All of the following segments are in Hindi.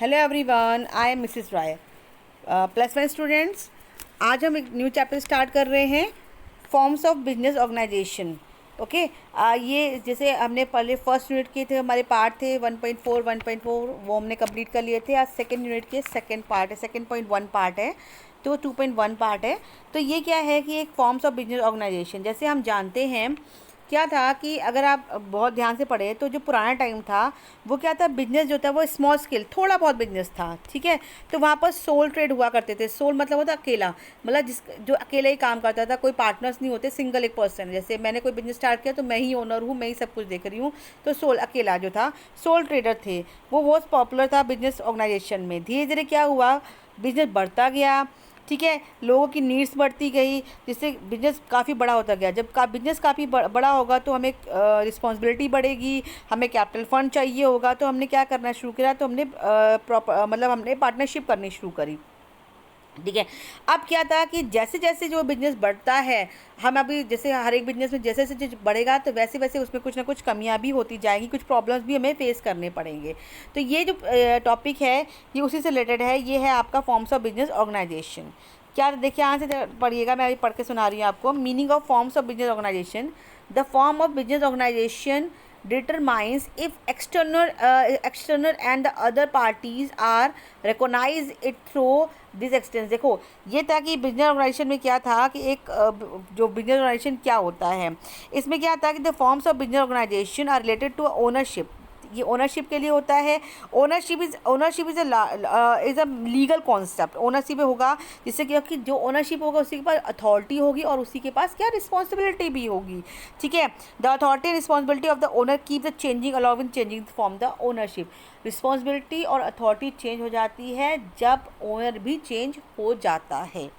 Hello everyone, I am Mrs Rai. +1 students, आज हम एक न्यू चैप्टर स्टार्ट कर रहे हैं, forms of business organisation. Okay, ये जैसे हमने पहले फर्स्ट यूनिट के थे, हमारे पार्ट थे 1.4 वो हमने कंप्लीट कर लिए थे। आज सेकेंड यूनिट के सेकेंड पार्ट है, 2.1 पार्ट है, तो 2.1 पार्ट है। तो ये क्या है कि एक फॉर्म्स ऑफ बिजनेस ऑर्गेनाइजेशन, जैसे हम जानते हैं क्या था कि अगर आप बहुत ध्यान से पढ़े तो जो पुराना टाइम था वो क्या था, बिजनेस जो था वो स्मॉल स्केल थोड़ा बहुत बिजनेस था, ठीक है। तो वहाँ पर सोल ट्रेड हुआ करते थे। सोल मतलब होता अकेला, मतलब जिस जो अकेले ही काम करता था, कोई पार्टनर्स नहीं होते, सिंगल एक पर्सन। जैसे मैंने कोई बिजनेस स्टार्ट किया तो मैं ही ओनर हूँ, मैं ही सब कुछ देख रही हूँ। तो सोल अकेला जो था, सोल ट्रेडर थे, वो बहुत पॉपुलर था बिजनेस ऑर्गेनाइजेशन में। धीरे धीरे क्या हुआ, बिजनेस बढ़ता गया, ठीक है, लोगों की नीड्स बढ़ती गई, जिससे बिज़नेस काफ़ी बड़ा होता गया। जब बिज़नेस काफ़ी बड़ा होगा तो हमें रिस्पॉन्सिबिलिटी बढ़ेगी, हमें कैपिटल फंड चाहिए होगा। तो हमने क्या करना शुरू किया, तो हमने मतलब हमने पार्टनरशिप करनी शुरू करी, ठीक है। अब क्या था कि जैसे जैसे जो बिज़नेस बढ़ता है, हम अभी जैसे हर एक बिज़नेस में जैसे जैसे बढ़ेगा तो वैसे वैसे उसमें कुछ ना कुछ कमियां भी होती जाएंगी, कुछ प्रॉब्लम्स भी हमें फेस करने पड़ेंगे। तो ये जो टॉपिक है ये उसी से रिलेटेड है, ये है आपका फॉर्म्स ऑफ बिजनेस ऑर्गेनाइजेशन। क्या देखिए, यहाँ से पढ़िएगा, मैं अभी पढ़ के सुना रही हूँ आपको। Meaning of forms of business organisation: the form of business organisation determines if external and the other parties are recognize it through this expanse. देखो, ये था कि बिजनेस ऑर्गेनाइजेशन में क्या था कि एक जो बिजनेस ऑर्गेनाइजेशन क्या होता है, इसमें क्या था कि the forms of business organisation are related to ownership. ये ओनरशिप के लिए होता है। Ownership is a legal concept. Ownership होगा जिससे कि जो ओनरशिप होगा उसी के पास अथॉरिटी होगी और उसी के पास क्या रिस्पॉन्सिबिलिटी भी होगी, ठीक है। The authority and responsibility of the owner keep the changing along with changing form the ownership. Responsibility और अथॉरिटी चेंज हो जाती है जब ओनर भी चेंज हो जाता है,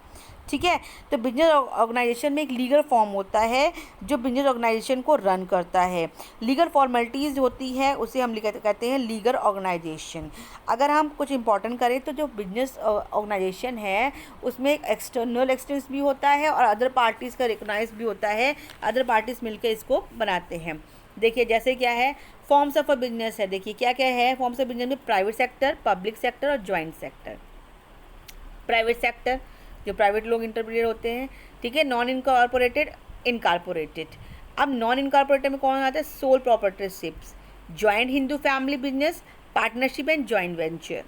ठीक है। तो बिजनेस ऑर्गेनाइजेशन में एक लीगल फॉर्म होता है जो बिजनेस ऑर्गेनाइजेशन को रन करता है। लीगल फॉर्मेलिटीज़ होती है, उसे हम कहते हैं लीगल ऑर्गेनाइजेशन। अगर हम कुछ इंपॉर्टेंट करें तो जो बिजनेस ऑर्गेनाइजेशन है उसमें एक एक्सटर्नल एक्सटेंस भी होता है और अदर पार्टीज़ का रिकॉग्नाइज भी होता है। अदर पार्टीज़ मिलकर इसको बनाते हैं। देखिए जैसे क्या है, फॉर्म्स ऑफ अ बिजनेस है। देखिए क्या क्या है फॉर्म्स ऑफ बिजनेस में: प्राइवेट सेक्टर, पब्लिक सेक्टर और जॉइंट सेक्टर। प्राइवेट सेक्टर जो प्राइवेट लोग इंटरमीडिएट होते हैं, ठीक है। Non incorporated, incorporated. अब नॉन इनकॉर्पोरेटेड में कौन आता है? Sole proprietorships, joint Hindu family business, partnership and joint venture,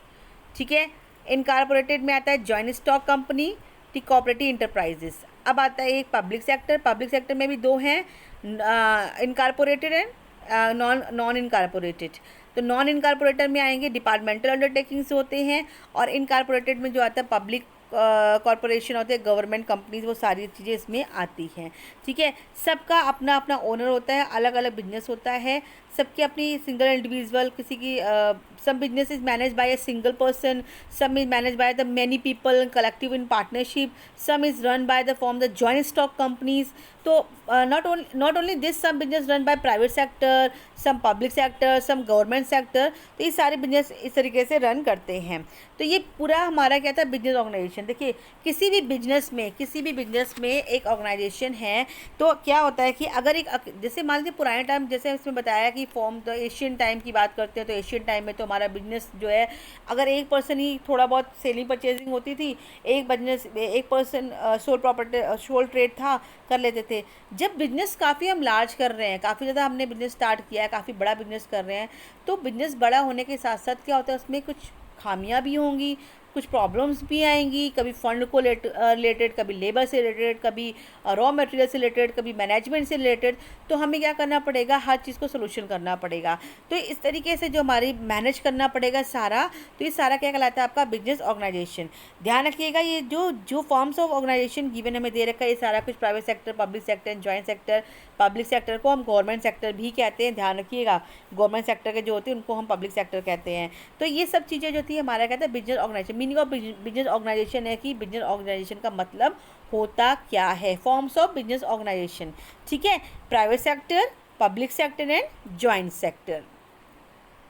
ठीक है। इनकॉर्पोरेटेड में आता है जॉइंट स्टॉक कंपनी, ठीक, कोऑपरेटिव इंटरप्राइजेस। अब आता है एक पब्लिक सेक्टर। पब्लिक सेक्टर में भी दो हैं, इनकॉर्पोरेटेड एंड नॉन इनकॉर्पोरेटेड। तो नॉन इनकॉर्पोरेटेड में आएंगे डिपार्टमेंटल अंडरटेकिंग्स होते हैं, और इनकॉर्पोरेटेड में जो आता है पब्लिक कॉरपोरेशन होते हैं, गवर्नमेंट कंपनीज, वो सारी चीज़ें इसमें आती हैं, ठीक है। सबका अपना अपना ओनर होता है, अलग अलग बिजनेस होता है, सबकी अपनी सिंगल इंडिविजुअल, किसी की some business is manage by a single person, some is manage by the many people collective in partnership, some is run by the form the joint stock companies. तो not only this, some business run by private sector, some public sector, some government sector. तो ये सारे बिजनेस इस तरीके से रन करते हैं। तो ये पूरा हमारा क्या था, बिजनेस ऑर्गेनाइजेशन। देखिए किसी भी बिजनेस में एक ऑर्गेनाइजेशन है तो क्या होता है कि अगर एक, जैसे मान लीजिए पुराने टाइम, जैसे इसमें बताया कि फॉर्म तो एशियन टाइम की बात करते हैं, तो एशियन टाइम में तो हमारा बिजनेस जो है, अगर एक पर्सन ही थोड़ा बहुत सेलिंग परचेजिंग होती थी, एक पर्सन सोल ट्रेड था, कर लेते थे। जब बिजनेस काफ़ी हम लार्ज कर रहे हैं, काफ़ी ज़्यादा हमने बिजनेस स्टार्ट किया है, काफ़ी बड़ा बिजनेस कर रहे हैं, तो बिजनेस बड़ा होने के साथ साथ क्या होता है, उसमें कुछ खामियां भी होंगी, कुछ प्रॉब्लम्स भी आएंगी, कभी फंड को रिलेटेड, कभी लेबर से रिलेटेड, कभी रॉ मटेरियल से रिलेटेड, कभी मैनेजमेंट से रिलेटेड। तो हमें क्या करना पड़ेगा, हर चीज़ को सोल्यूशन करना पड़ेगा। तो इस तरीके से जो हमारी मैनेज करना पड़ेगा सारा, तो ये सारा क्या कहलाता है, आपका बिजनेस ऑर्गेनाइजेशन। ध्यान रखिएगा, ये जो फॉर्म्स ऑफ ऑर्गेनाइजेशन गिवन हमें दे रखा है, ये सारा कुछ private sector, public sector, joint sector. Public sector को हम गवर्नमेंट सेक्टर भी कहते हैं, ध्यान रखिएगा। गवर्नमेंट सेक्टर के जो होते हैं उनको हम पब्लिक सेक्टर कहते हैं। तो ये सब चीज़ें जो थी हमारा कहते हैं business organisation. Meaning of business organisation है कि बिजनेस ऑर्गेनाइजेशन का मतलब होता क्या है, फॉर्म्स ऑफ बिजनेस ऑर्गेनाइजेशन, ठीक है। Private sector, public sector and joint sector.